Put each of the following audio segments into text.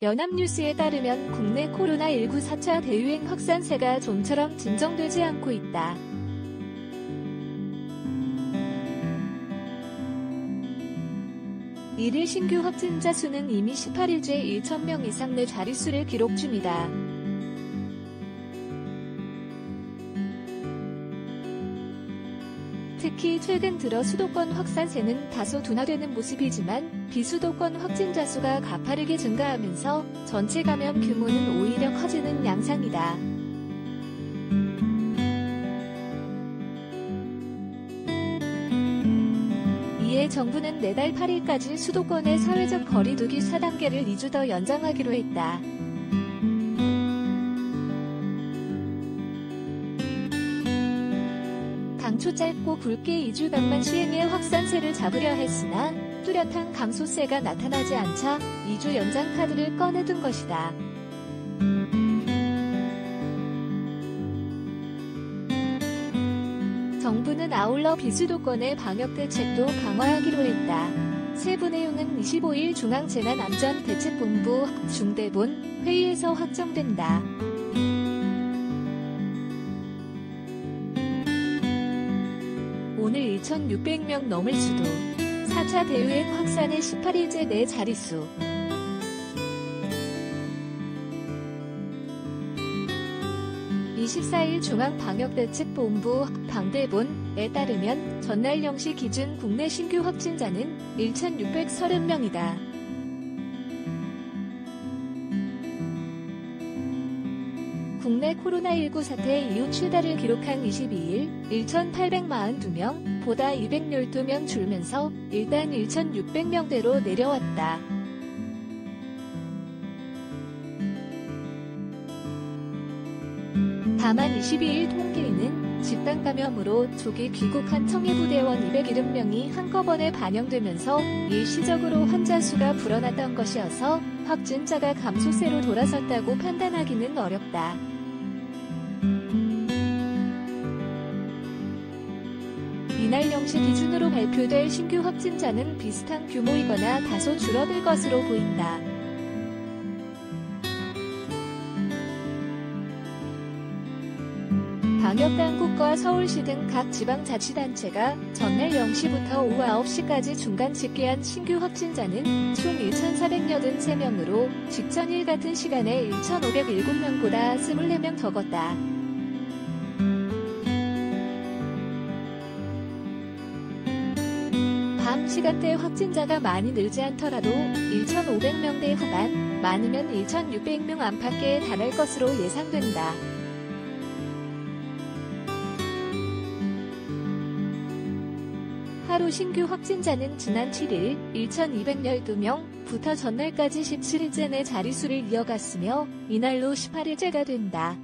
연합뉴스에 따르면 국내 코로나19 4차 대유행 확산세가 좀처럼 진정되지 않고 있다. 일일 신규 확진자 수는 이미 18일째 1,000명 이상 내 자릿수를 기록 중이다. 특히 최근 들어 수도권 확산세는 다소 둔화되는 모습이지만 비수도권 확진자 수가 가파르게 증가하면서 전체 감염 규모는 오히려 커지는 양상이다. 이에 정부는 내달 8일까지 수도권의 사회적 거리두기 4단계를 2주 더 연장하기로 했다. 당초 짧고 굵게 2주간만 시행해 확산세를 잡으려 했으나 뚜렷한 감소세가 나타나지 않자 2주 연장 카드를 꺼내둔 것이다. 정부는 아울러 비수도권의 방역대책도 강화하기로 했다. 세부 내용은 25일 중앙재난안전대책본부 중대본 회의에서 확정된다. 오늘 2,600명 넘을 수도. 4차 대유행 확산의 18일째 내 자릿수. (24일) 중앙방역대책본부 방대본에 따르면 전날 0시 기준 국내 신규 확진자는 1,630명이다. 국내 코로나19 사태 이후 최다를 기록한 22일 1,842명 보다 212명 줄면서 일단 1,600명대로 내려왔다. 다만 22일 통계에는 집단 감염으로 조기 귀국한 청해부대원 270명이 한꺼번에 반영되면서 일시적으로 환자 수가 불어났던 것이어서 확진자가 감소세로 돌아섰다고 판단하기는 어렵다. 이날 0시 기준으로 발표될 신규 확진자는 비슷한 규모이거나 다소 줄어들 것으로 보인다. 방역당국과 서울시 등 각 지방자치단체가 전날 0시부터 오후 9시까지 중간 집계한 신규 확진자는 총 1,483명으로 직전일 같은 시간에 1,507명보다 24명 적었다. 밤 시간대 확진자가 많이 늘지 않더라도 1,500명대 후반, 많으면 1,600명 안팎에 달할 것으로 예상된다. 하루 신규 확진자는 지난 7일 1,212명부터 전날까지 17일째 내 자릿수를 이어갔으며 이날로 18일째가 된다.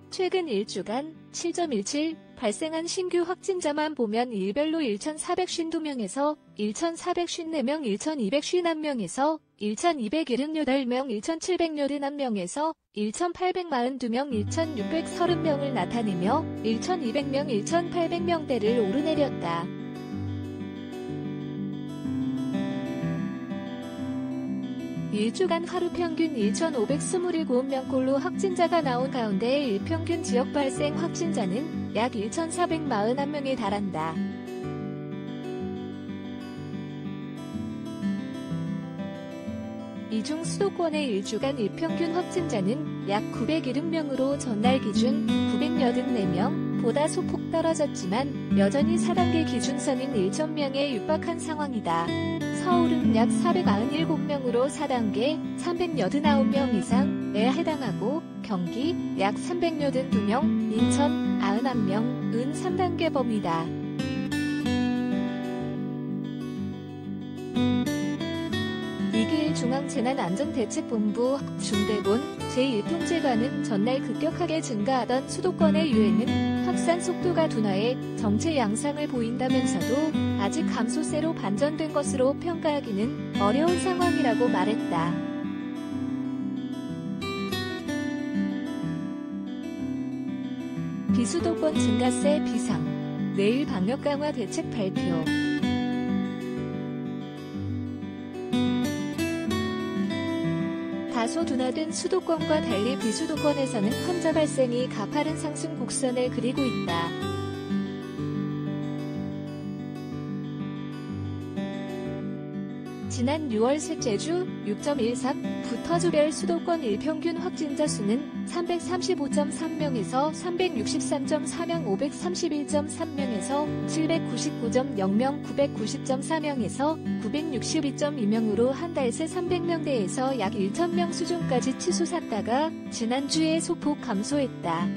최근 1주간 7.17 발생한 신규 확진자만 보면 일별로 1,452명에서 1,454명, 1,251명에서 1,278명, 1,781명에서 1,842명, 1,630명을 나타내며 1,200명, 1,800명대를 오르내렸다. 일주간 하루 평균 1,527명꼴로 확진자가 나온 가운데 일평균 지역 발생 확진자는 약 1,441명에 달한다. 이 중 수도권의 일주간 일평균 확진자는 약 970명으로 전날 기준 984명 보다 소폭 떨어졌지만 여전히 4단계 기준선인 1,000명에 육박한 상황이다. 서울은 약 497명으로 4단계 389명 이상에 해당하고 경기 약 382명, 인천 91명, 3단계 범위다. 이길 중앙재난안전대책본부 중대본 제1통제관은 전날 급격하게 증가하던 수도권의 유행은 확산 속도가 둔화해 정체 양상을 보인다면서도 아직 감소세로 반전된 것으로 평가하기는 어려운 상황이라고 말했다. 비수도권 증가세 비상. 내일 방역 강화 대책 발표. 다소 둔화된 수도권과 달리 비수도권에서는 환자 발생이 가파른 상승 곡선을 그리고 있다. 지난 6월 셋째 주 6.13부터 주별 수도권 일평균 확진자 수는 335.3명에서 363.4명, 531.3명에서 799.0명, 990.4명에서 962.2명으로 한 달 새 300명대에서 약 1,000명 수준까지 치솟았다가 지난주에 소폭 감소했다.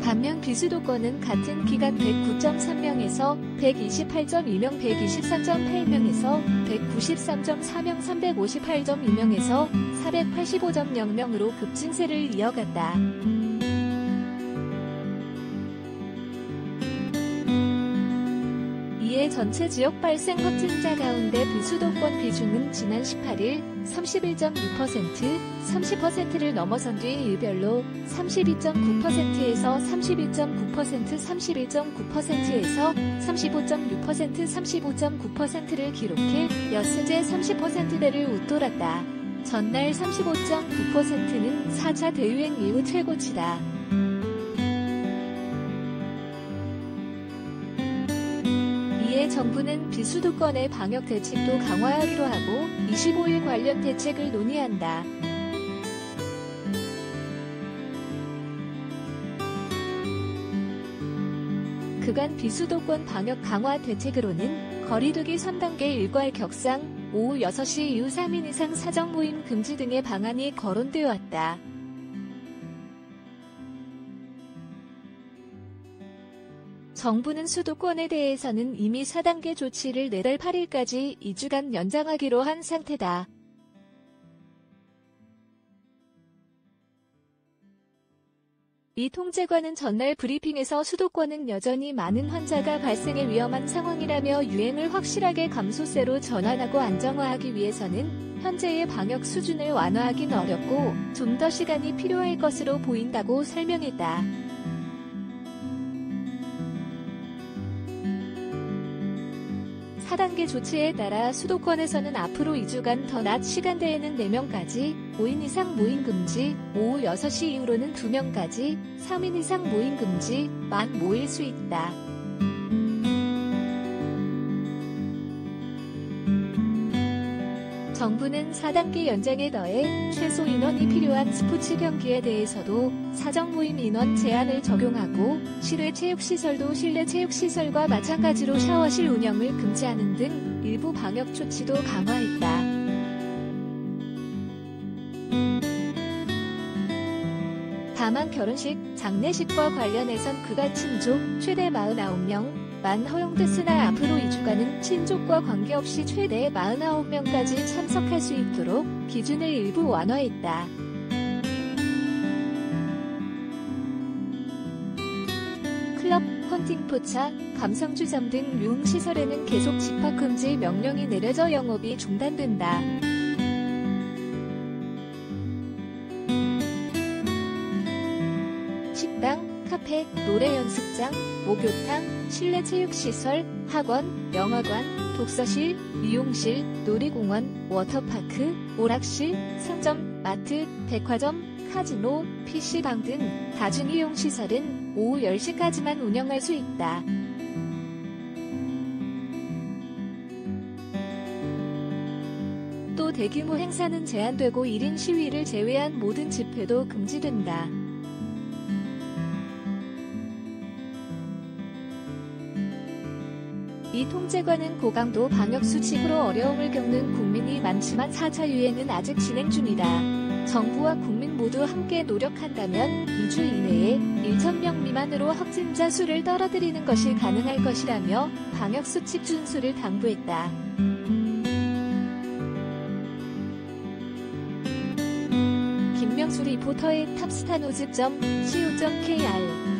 반면 비수도권은 같은 기간 109.3명에서 128.2명, 124.8명에서 193.4명, 358.2명에서 485.0명으로 급증세를 이어갔다. 이에 전체 지역 발생 확진자 가운데 비수도권 비중은 지난 18일 31.6%, 30%를 넘어선 뒤 일별로 32.9%에서 32.9%, 31.9%에서 35.6%, 35.9%를 기록해 엿새째 30%대를 웃돌았다. 전날 35.9%는 4차 대유행 이후 최고치다. 이에 정부는 비수도권의 방역 대책도 강화하기로 하고 25일 관련 대책을 논의한다. 그간 비수도권 방역 강화 대책으로는 거리두기 3단계 일괄 격상, 오후 6시 이후 3인 이상 사적 모임 금지 등의 방안이 거론되어 왔다. 정부는 수도권에 대해서는 이미 4단계 조치를 내달 8일까지 2주간 연장하기로 한 상태다. 이 통제관은 전날 브리핑에서 수도권은 여전히 많은 환자가 발생에 위험한 상황이라며 유행을 확실하게 감소세로 전환하고 안정화하기 위해서는 현재의 방역 수준을 완화하긴 어렵고 좀 더 시간이 필요할 것으로 보인다고 설명했다. (4단계) 조치에 따라 수도권에서는 앞으로 2주간 더 낮 시간대에는 4명까지, 5인 이상 모임 금지, 오후 6시 이후로는 2명까지, 3인 이상 모임 금지만 모일 수 있다. 정부는 4단계 연장에 더해 최소 인원이 필요한 스포츠 경기에 대해서도 사적 모임 인원 제한을 적용하고 실외 체육시설도 실내 체육시설과 마찬가지로 샤워실 운영을 금지하는 등 일부 방역 조치도 강화했다. 다만 결혼식, 장례식과 관련해선 그간 친족 최대 49명, 만 허용됐으나 앞으로 2주간은 친족과 관계없이 최대 49명까지 참석할 수 있도록 기준을 일부 완화했다. 클럽, 헌팅포차, 감성주점 등 유흥시설에는 계속 집합금지 명령이 내려져 영업이 중단된다. 식당, 카페, 노래 연습장, 목욕탕, 실내 체육시설, 학원, 영화관, 독서실, 미용실, 놀이공원, 워터파크, 오락실, 상점, 마트, 백화점, 카지노, PC방 등 다중이용시설은 오후 10시까지만 운영할 수 있다. 또 대규모 행사는 제한되고 1인 시위를 제외한 모든 집회도 금지된다. 이 통제관은 고강도 방역 수칙으로 어려움을 겪는 국민이 많지만 4차 유행은 아직 진행 중이다. 정부와 국민 모두 함께 노력한다면 2주 이내에 1,000명 미만으로 확진자 수를 떨어뜨리는 것이 가능할 것이라며 방역 수칙 준수를 당부했다. 김명수 리포터의 탑스타노즈.co.kr